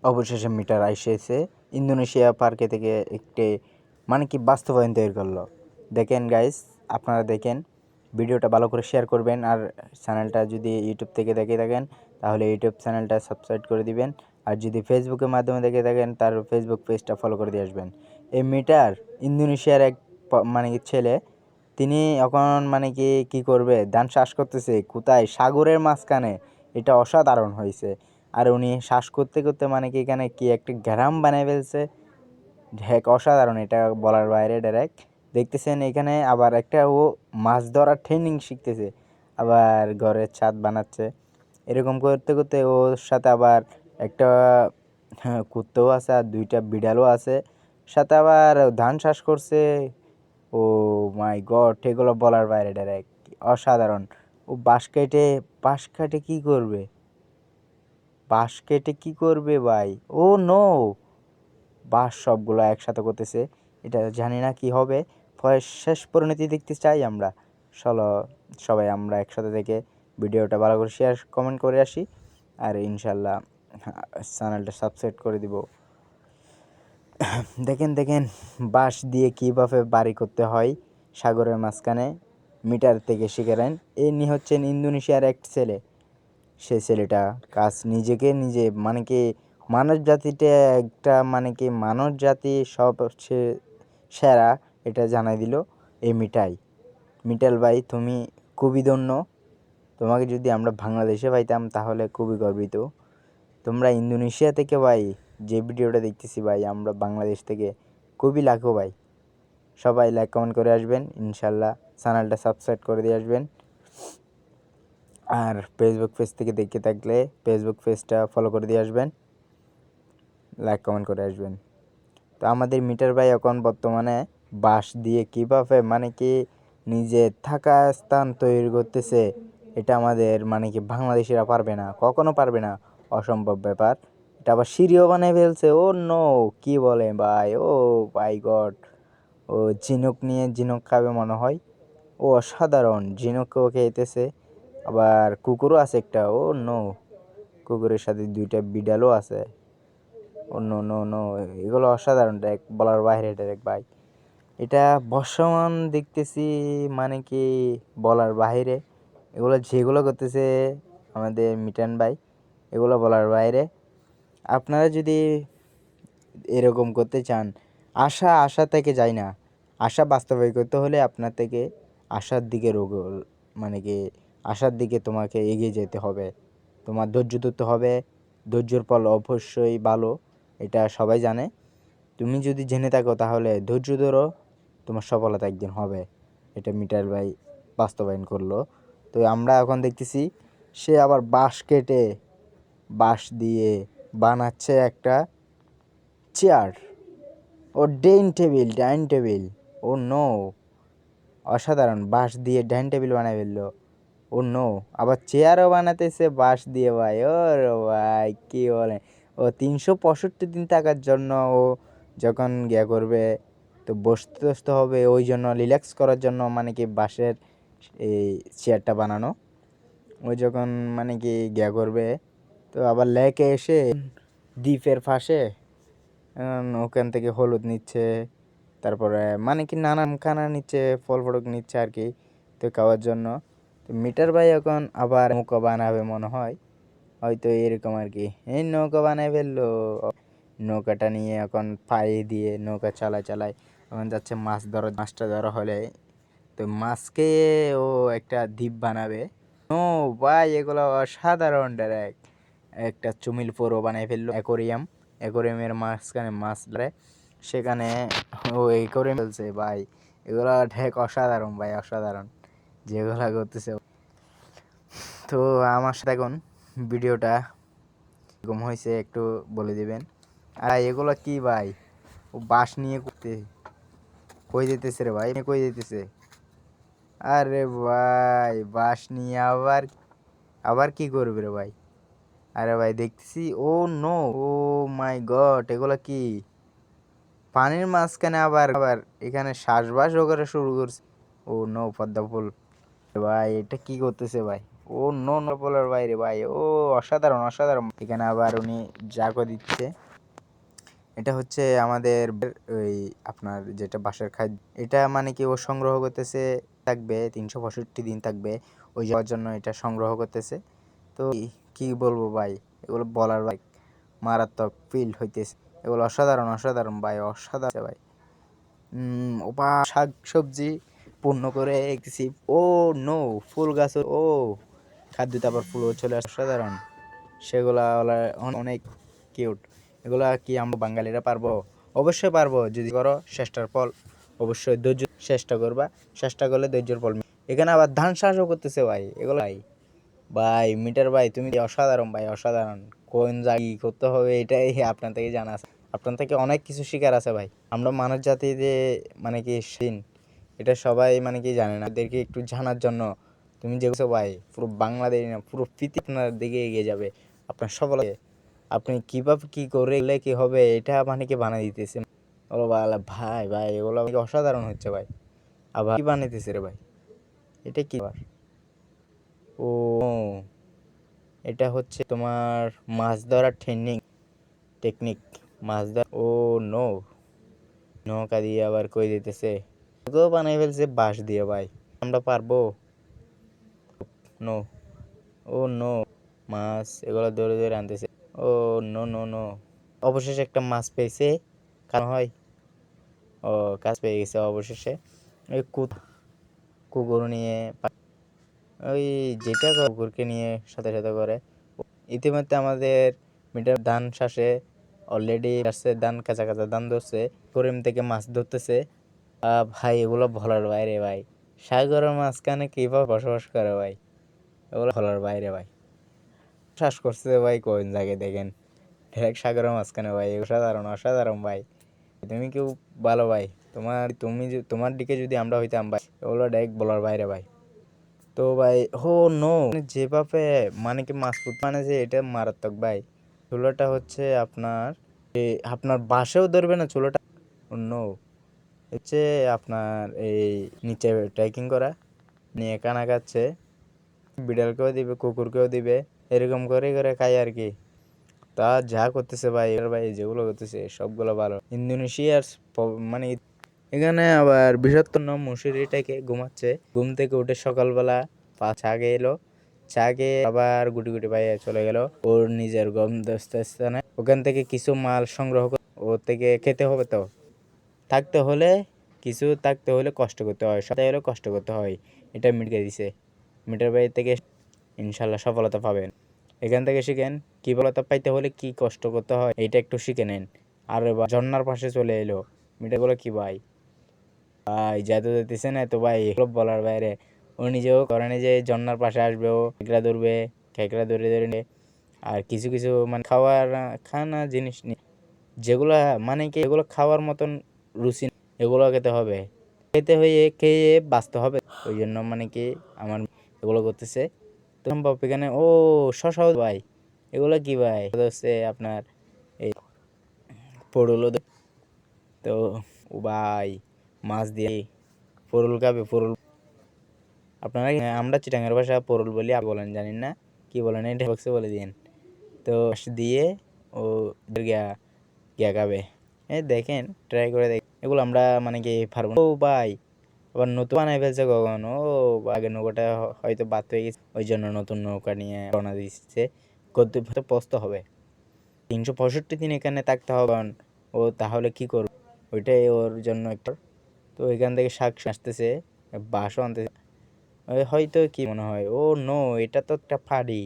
অবশেষে মিটার এসেছে। ইন্দোনেশিয়া পার্কে থেকে একটি কি বাস্তবায়ন তৈরি করলো। দেখেন গাইস, আপনারা দেখেন, ভিডিওটা ভালো করে শেয়ার করবেন। আর চ্যানেলটা যদি ইউটিউব থেকে দেখে থাকেন তাহলে ইউটিউব চ্যানেলটা সাবস্ক্রাইব করে দিবেন। আর যদি ফেসবুকের মাধ্যমে দেখে থাকেন তার ফেসবুক পেজটা ফলো করে দিয়ে আসবেন। এই মিটার ইন্দোনেশিয়ার এক কি ছেলে, তিনি এখন কি করবে, ধান চাষ করতেছে কোথায়, সাগরের মাঝখানে। এটা অসাধারণ হয়েছে। আর উনি শ্বাস করতে করতে এখানে কি একটা গ্রাম বানিয়ে ফেলছে। ঢেক অসাধারণ, এটা বলার বাইরে। ডাইরেক্ট দেখতেছেন এখানে আবার একটা ও মাছ ধরার ট্রেনিং শিখতেছে, আবার ঘরের ছাদ বানাচ্ছে। এরকম করতে করতে ওর সাথে আবার একটা কুত্তাও আছে আর দুইটা বিড়ালও আছে, সাথে আবার ধান চাষ করছে। ও মাই গড, এগুলো বলার বাইরে। ডাইরেক্ট অসাধারণ। ও বাঁশ কাটে কি করবে, বাঁশ কেটে কি করবে ভাই? ও নো, বাঁশ সবগুলো একসাথে করতেছে। এটা জানি না কি হবে, শেষ পরিণতি দেখতে চাই আমরা। চলো সবাই আমরা একসাথে থেকে ভিডিওটা ভালো করে শেয়ার কমেন্ট করে আসি। আর ইনশাল্লাহ চ্যানেলটা সাবস্ক্রাইব করে দিব। দেখেন দেখেন, বাঁশ দিয়ে কীভাবে বাড়ি করতে হয় সাগরের মাঝখানে, মিটার থেকে শিখেলেন। ইনি হচ্ছেন ইন্দোনেশিয়ার এক ছেলে। সে ছেলেটা কাজ নিজেকে নিজে কি মানব জাতিটা একটা মানব জাতি সব হচ্ছে সেরা, এটা জানাই দিল এই মিটাল ভাই। তুমি খুবই ধন্য। তোমাকে যদি আমরা বাংলাদেশে পাইতাম তাহলে খুবই গর্বিত। তোমরা ইন্দোনেশিয়া থেকে ভাই যে ভিডিওটা দেখতেছি ভাই, আমরা বাংলাদেশ থেকে খুবই লাখো ভাই। সবাই লাইক কমেন্ট করে আসবেন ইনশাল্লাহ, চ্যানেলটা সাবস্ক্রাইব করে দিয়ে আসবেন। আর ফেসবুক পেজ থেকে দেখে থাকলে ফেসবুক পেজটা ফলো করে দিয়ে আসবেন, লাইক কমেন্ট করে আসবেন। তো আমাদের মিটার ভাই এখন বর্তমানে বাঁশ দিয়ে কীভাবে কি নিজে থাকা স্থান তৈরি করতেছে, এটা আমাদের কি বাংলাদেশিরা পারবে না, কখনো পারবে না, অসম্ভব ব্যাপার। এটা আবার সিঁড়িও বানিয়ে ফেলছে। ও নো, কি বলে ভাই, ও মাই গড। ও ঝিনুক খাবে মনে হয়। ও অসাধারণ, ঝিনুকও খেতেছে। আবার কুকুরও আছে একটা। ও নো, কুকুরের সাথে দুইটা বিড়ালও আছে। ও নো নো নো, এগুলো অসাধারণ, ডাইরেক্ট বলার বাইরে। ডাইরেক্ট ভাই, এটা বর্ষমান দেখতেছি কি বলার বাইরে। এগুলো যেগুলো করতেছে আমাদের মিটান ভাই, এগুলো বলার বাইরে। আপনারা যদি এরকম করতে চান, আশা থেকে যায় না, আশা বাস্তবায়ন করতে হলে আপনার থেকে আশার দিকে কি আশার দিকে তোমাকে এগিয়ে যেতে হবে। তোমার ধৈর্য ধরতে হবে। ধৈর্যর ফল অবশ্যই ভালো, এটা সবাই জানে। তুমি যদি জেনে থাকো তাহলে ধৈর্য ধরো, তোমার সফলতা একদিন হবে। এটা মিটার ভাই বাস্তবায়ন করলো। তো আমরা এখন দেখতেছি সে আবার বাঁশ দিয়ে বানাচ্ছে একটা চেয়ার, ও ডাইনিং টেবিল। ও নো, অসাধারণ, বাঁশ দিয়ে ডাইনিং টেবিল বানাই ফেললো। ও নো, আবার চেয়ারও বানাতেছে বাঁশ দিয়ে ভাই। ও ভাই কি বলে, ও 365 দিন থাকার জন্য ও যখন করবে, তো বসতে হবে, ওই জন্য রিল্যাক্স করার জন্য কি বাঁশের এই চেয়ারটা বানানো। ওই যখন কি করবে, তো আবার লেকে এসে দ্বীপের পাশে ওখান থেকে হলুদ নিচ্ছে, তারপরে কি নানান খানা নিচ্ছে, ফল ফটক নিচ্ছে আর কি, তো খাওয়ার জন্য। তো মিটার ভাই এখন আবার নৌকা বানাবে মনে হয়, হয়তো এরকম আর কি। এই নৌকা বানায় ফেললো। নৌকাটা নিয়ে এখন পায়ে দিয়ে নৌকা চালায় এখন যাচ্ছে মাছটা ধরা হলে, তো মাছকে ও একটা দ্বীপ বানাবে। ও ভাই, এগুলো অসাধারণ। ডাইরেক্ট একটা চুমিল পোরো বানাই ফেললো, অ্যাকোরিয়ামের মাঝখানে মাছ ধরে, সেখানে ও অ্যাকোরিয়াম ফেলছে ভাই। এগুলো ঢেক অসাধারণ ভাই, অসাধারণ যেগুলো করতেছে। তো আমার সাথে এখন ভিডিওটা এরকম হয়েছে একটু বলে দিবেন। আর এগুলো কি ভাই, ও বাঁশ নিয়ে কই যেতেছে রে ভাই, কই যেতেছে? আরে ভাই, বাঁশ নিয়ে আবার আবার কি করবে রে ভাই? আরে ভাই দেখতেছি, ও নো, ও মাই গড, এগুলো কি পানির মাঝখানে আবার আবার এখানে শ্বাসবাসও করে শুরু করছে। ও নো, পদ্মা ফুল ভাই, এটা কি করতেছে ভাই? ও ও নো নো বলার বাইরে ভাই, ও অসাধারণ অসাধারণ। এখানে আবার উনি জাগও দিচ্ছে। এটা হচ্ছে আমাদের ওই আপনার যেটা বাসার খাদ্য, এটা মানে কি ও সংগ্রহ করতেছে, থাকবে 365 দিন থাকবে ওই যাওয়ার জন্য এটা সংগ্রহ করতেছে। তো কি বলবো ভাই, এগুলো বলার ভাই মারাত্মক ফিল হইতেছে, এগুলো অসাধারণ অসাধারণ ভাই, অসাধারণ ভাই। ওপা শাক সবজি পূর্ণ করে দেখতেছি। ও নো, ফুল গাছ, ও খাদ্য তারপর ফুলও চলে আসে, অসাধারণ। সেগুলা অনেক কিউট। এগুলা কি আমরা বাঙালিরা পারবো? অবশ্যই পারবো, যদি করো চেষ্টার ফল অবশ্যই। ধৈর্য চেষ্টা করবা, চেষ্টা করলে ধৈর্যের ফল। এখানে আবার ধান চাষও করতেছে ভাই, এগুলো ভাই ভাই মিটার ভাই, তুমি অসাধারণ ভাই, অসাধারণ। কোন জায়গায় করতে হবে এটাই আপনার থেকে জানা আছে, আপনার থেকে অনেক কিছু শিকার আছে ভাই। আমরা মানব জাতি যে মানে কি সিন, এটা সবাই মানে কি জানে না, এদেরকে একটু জানার জন্য তুমি যে ভাই পুরো বাংলাদেশ না পুরো পৃথিবী আপনার দিকে এগিয়ে যাবে, আপনার সফলতা। আপনি কিভাবে কি করে এলে কি হবে এটা মানে কি বানিয়ে দিতেছে। ও ভাই ভাই এগুলো অসাধারণ হচ্ছে ভাই। আবার কি বানাইতেছে রে ভাই, এটা কি আবার? ও এটা হচ্ছে তোমার মাছ ধরার টেকনিক, মাছ ধরা। ও নো, নৌকা দিয়ে আবার কই দিতেছে, ওকেও বানাই ফেলছে বাঁশ দিয়ে ভাই। আমরা পারবো? নো, ও নো, মাছ এগুলো ধরে ধরে আনতেছে। ও নো নো নো, অবশেষে একটা মাছ পেয়েছে, কারণ হয় ও কাজ পেয়ে গেছে অবশেষে। ওই কুকুর নিয়ে ওই যেটা কুকুরকে নিয়ে সাথে সাথে করে। ইতিমধ্যে আমাদের মিটার ধান চাষে অলরেডি আসছে, ধান কাঁচা কাঁচা ধান ধরছে, করিম থেকে মাছ ধরতেছে। ভাই এগুলো বলার বাইরে ভাই, সাগরের মাঝখানে কিভাবে বসবাস করে ভাই, এগুলো বলার বাইরে ভাই। চাষ করছে ভাই কোন জায়গায় দেখেন, ডাইরেক্ট সাগরের মাঝখানে ভাই, অসাধারণ অসাধারণ ভাই। তুমি কেউ ভালো ভাই, তোমার দিকে যদি আমরা হইতাম ভাই, এগুলো ডাইরেক্ট বলার বাইরে ভাই। তো ভাই হো নো, যেভাবে মানে কি মাছ মানে যে এটা মারাত্মক ভাই। চুলোটা হচ্ছে আপনার আপনার বাসেও ধরবে না চুলোটা। নো, হচ্ছে আপনার এই নিচে ট্রেকিং করা নিয়ে কানা খাচ্ছে, বিড়ালকেও দিবে কুকুরকেও দিবে, এরকম করে করে খাই আর কি। তা যা করতেছে ভাই, এর ভাই যেগুলো করতেছে সবগুলো ভালো। ইন্দোনেশিয়ার মানে এখানে আবার বৃহত্তর নাম মুসুরিটাকে ঘুমাচ্ছে, ঘুম থেকে উঠে সকালবেলা চা খেয়ে এলো, চা খেয়ে আবার গুটি গুটি পায়ে চলে গেল ওর নিজের গন্তব্যস্থানে। ওখান থেকে কিছু মাল সংগ্রহ করে ওর থেকে খেতে হবে, তো থাকতে হলে থাকতে হলে কষ্ট করতে হয়, সাথে হলে কষ্ট করতে হয়। এটা মিটকে দিছে, মিটার বাড়ি থেকে ইনশাল্লাহ সফলতা পাবেন। এখান থেকে শিখেন কি সফলতা পাইতে হলে কি কষ্ট করতে হয়, এটা একটু শিখে নেন। আর ঝর্নার পাশে চলে এলো, মিটারগুলো কি ভাই, ভাই যাতে দিতেছে না তো ভাই, এগুলো বলার বাইরে। ও নিজেও করে না যে ঝর্নার পাশে আসবে, ও খেকড়া ধরবে, খেকড়া ধরে ধরে নিয়ে আর কিছু কিছু মানে খাওয়ার খানা জিনিস নিয়ে, যেগুলা মানে কি এগুলো খাওয়ার মতন রুচি, এগুলো খেতে হবে, খেতে হয়ে খেয়ে বাঁচতে হবে। ওই জন্য মানে কি আমার এগুলো করতেছে। তো সম্ভব এখানে ও শশাও ভাই, এগুলো কি ভাই হচ্ছে আপনার এই পড়লো, তো ও ভাই মাছ দিয়ে পরুল খাবে, পরুল আপনারা আমরা চিটাঙ্গের ভাষা পরুল বলি, আপনি বলেন জানেন না কি বলেন, এটা বক্সে বলে দিন। তো দিয়ে ও গিয়া গিয়া খাবে, দেখেন ট্রাই করে দেখ, এগুলো আমরা মানে কি পারবো ও ভাই। আবার নতুন বানাই ফেলছে কখন, ও আগে নৌকাটা হয়তো বাদ হয়ে গেছে, ওই জন্য নতুন নৌকা নিয়ে রওনা দিচ্ছে, গন্তব্য পৌঁছতে হবে। 365 দিন এখানে থাকতে হবে, কারণ ও তাহলে কি করবে ওইটাই ওর জন্য একটা। তো এখান থেকে শাক আসতেছে, বাঁশও আনতেছে, হয়তো কি মনে হয়, ও নো, এটা তো একটা ফাঁড়ি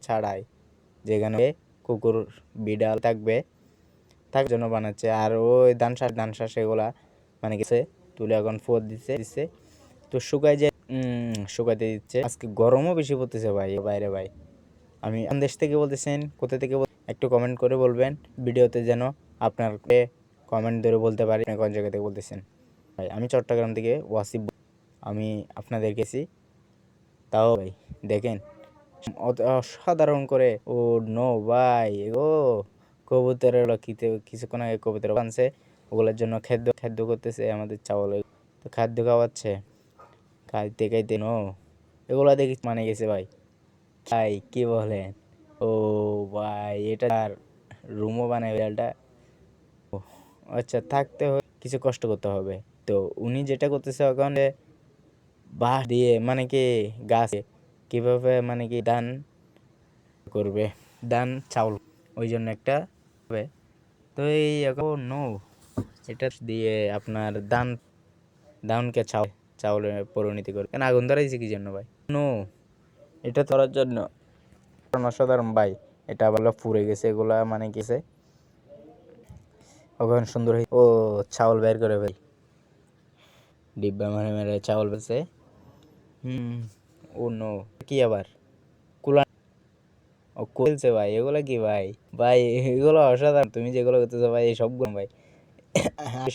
ছাড়াই, যেখানে কুকুর বিড়াল থাকবে, তার জন্য বানাচ্ছে। আর ওই ধান শাঁস এগুলা মানে গেছে তুলে এখন ফোর দিচ্ছে, তো শুকায় যে শুকাইতে দিচ্ছে। আজকে গরমও বেশি পড়তেছে ভাই বাইরে ভাই। আমি কোন দেশ থেকে বলতেছেন, কোথা থেকে একটু কমেন্ট করে বলবেন ভিডিওতে, যেন আপনার কমেন্ট ধরে বলতে পারি আপনি কোন জায়গা থেকে বলতেছেন। ভাই আমি চট্টগ্রাম থেকে ওয়াসিফ, আমি আপনাদের গেছি। তাও ভাই দেখেন অসাধারণ করে, ও নো ভাই, ও কবুতরের কিছুক্ষণ আগে কবুতর আনছে, ওগুলোর জন্য খাদ্য করতেছে আমাদের চাवल, তো খাদ্য খাওয়াচ্ছে, খাইতে খাইতে নো এগুলা দেখি মানে গেছে ভাই। ভাই কি বলেন? ও ভাই এটা আর রুমও বানায় বিড়ালটা। আচ্ছা থাকতে হয় কিছু কষ্ট করতে হবে। তো উনি যেটা করতেছে ওখানে বাঁশ দিয়ে মানে কি গাছে কিভাবে মানে কি ধান করবে, ধান চাউল ওই জন্য একটা হবে। তো এই এখন নো এটা দিয়ে আপনার ধানকে চাউলে পরিণতি করবে। কেন আগুন ধরাইছে কি জন্য ভাই? নো এটা ধরার জন্য কারণ অসাধারণ ভাই। এটা বললো পুড়ে গেছে এগুলা মানে গেছে ওখানে সুন্দর ও চাউল বের করে ভাই, ডিব্বা মেরে মেরে চাউল বেছে। হুম ও নো কি আবার কুলা ও কলছে ভাই, এগুলা কি ভাই? ভাই এগুলো অসাধারণ, তুমি যেগুলো করতেছো ভাই এই সবগুলো ভাই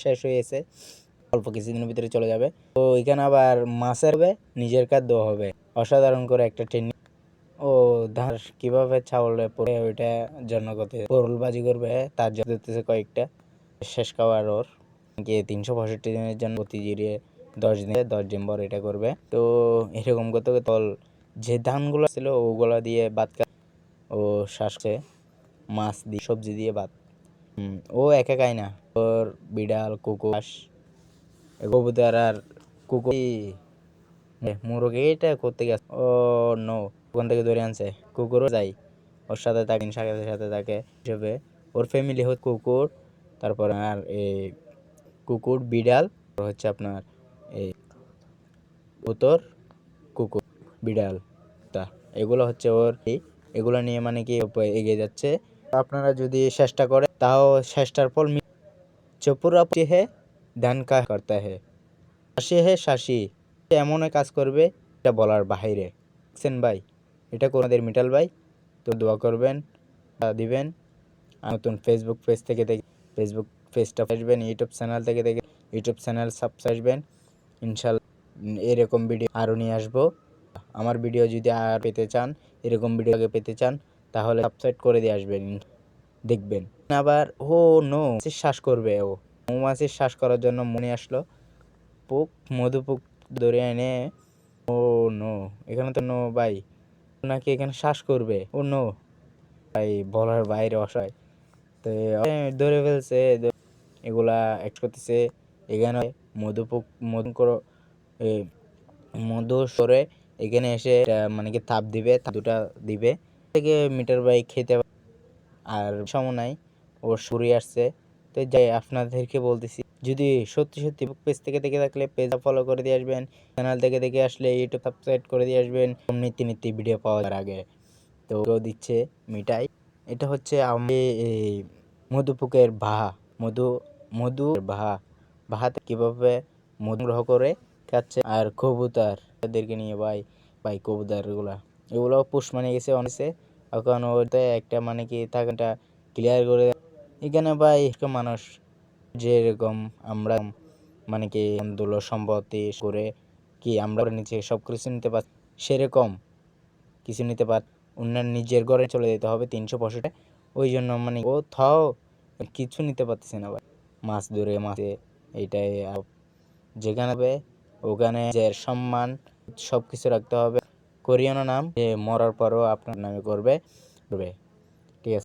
শেষ হয়েছে, অল্প কিছুদিনের ভিতরে চলে যাবে। তো এখানে আবার মাছের হবে, নিজের খাদ্য হবে, অসাধারণ করে একটা ট্রেনিং। ও ধার কিভাবে চাউলে পরে ওইটা জন্য করতে পরল বাজি করবে, তার জন্য দিতেছে কয়েকটা শেষ খাওয়ার ওর গিয়ে 365 দিনের জন্য প্রতি জিরিয়ে 10 দিন পর এটা করবে। তো এরকম করতে করতে যে ধানগুলো ছিল ওগুলা দিয়ে ভাত ও শ্বাসে মাছ দিয়ে সবজি দিয়ে ভাত। ও একা খায় না, ওর বিড়াল কুকুর কবুতর আর কুকুর মুরগি এটা করতে গেছে। ও নো ওখান থেকে ধরে আনছে, কুকুরও যাই ওর সাথে থাকে, সাথে সাথে থাকে হিসেবে। ওর ফ্যামিলি হচ্ছে কুকুর, তারপর আর এই কুকুর বিড়াল হচ্ছে আপনার এই উতর কুকুর বিড়াল তা এগুলো হচ্ছে ওর এগুলো নিয়ে মানে কি এগিয়ে যাচ্ছে। আপনারা যদি চেষ্টা করেন তাও চেষ্টার ফল চপুরা হে ধ্যান কা করতা হে, শাসি হে শাসি এমন কাজ করবে এটা বলার বাহিরে। দেখছেন ভাই, এটা কোনাদের মিটাল ভাই। তো দোয়া করবেন, দিবেন। নতুন ফেসবুক পেজ থেকে দেখে ফেসবুক পেজটা আসবেন, ইউটিউব চ্যানেল থেকে দেখে ইউটিউব চ্যানেল সাবস্ক্রাইব করবেন। ইনশাল্লাহ এরকম ভিডিও আরও নিয়ে আসবো। আমার ভিডিও যদি আর পেতে চান, এরকম ভিডিও আগে পেতে চান, তাহলে সাবস্ক্রাইব করে দিয়ে আসবেন, দেখবেন। আবার ও নো শ্বাস করবে, ও মৌমাছির শ্বাস করার জন্য মনে আসলো মধুপুক ধরে এনে। ও নো এখানে তো নো ভাই, নাকি এখানে শ্বাস করবে। ও নো ভাই বলার বাইরে অসহায়। তো ধরে ফেলছে, এগুলা এক করতেছে এখানে মধু করো মধু সরে এখানে এসে মানে কি তাপ দিবে, তাপ দুটা দিবে থেকে মিটার বাইক খেতে। আর সময় নাই, ওর সুরি আসছে। তো যাই আপনাদেরকে বলতেছি, যদি সত্যি সত্যি পেজ থেকে দেখে থাকলে পেজ ফলো করে দিয়ে আসবেন, চ্যানেল থেকে দেখে আসলে ইউটিউব সাবস্ক্রাইব করে দিয়ে আসবেন নিত্য নিত্য ভিডিও পাওয়ার আগে। তো দিচ্ছে মিঠাই, এটা হচ্ছে আমি এই মধুপুকের বাহা মধুর বাহাতে কিভাবে মধু গ্রহ করে খাচ্ছে। আর কবুতর এদেরকে নিয়ে ভাই ভাই কবুতর এগুলো পুষ মানে গেছে অনেছে, এখন ওতে একটা মানে কি থাকাটা ক্লিয়ার করে এখানে ভাই মানুষ যেরকম আমরা মানে কি দুলো সম্পত্তি করে কি আমরা নিচে সব কিছু নিতে পারছি, সেরকম কিছু নিতে পার অন্যের নিজের ঘরে চলে যেতে হবে 365। ওই জন্য মানে ও থাও কিছু নিতে পারতেছে না ভাই। মাছ ধরে মাছে এইটাই যেখানে হবে ওখানে যে সম্মান সব কিছু রাখতে হবে। করিও না নাম যে মরার পরও আপনার নামে করবে।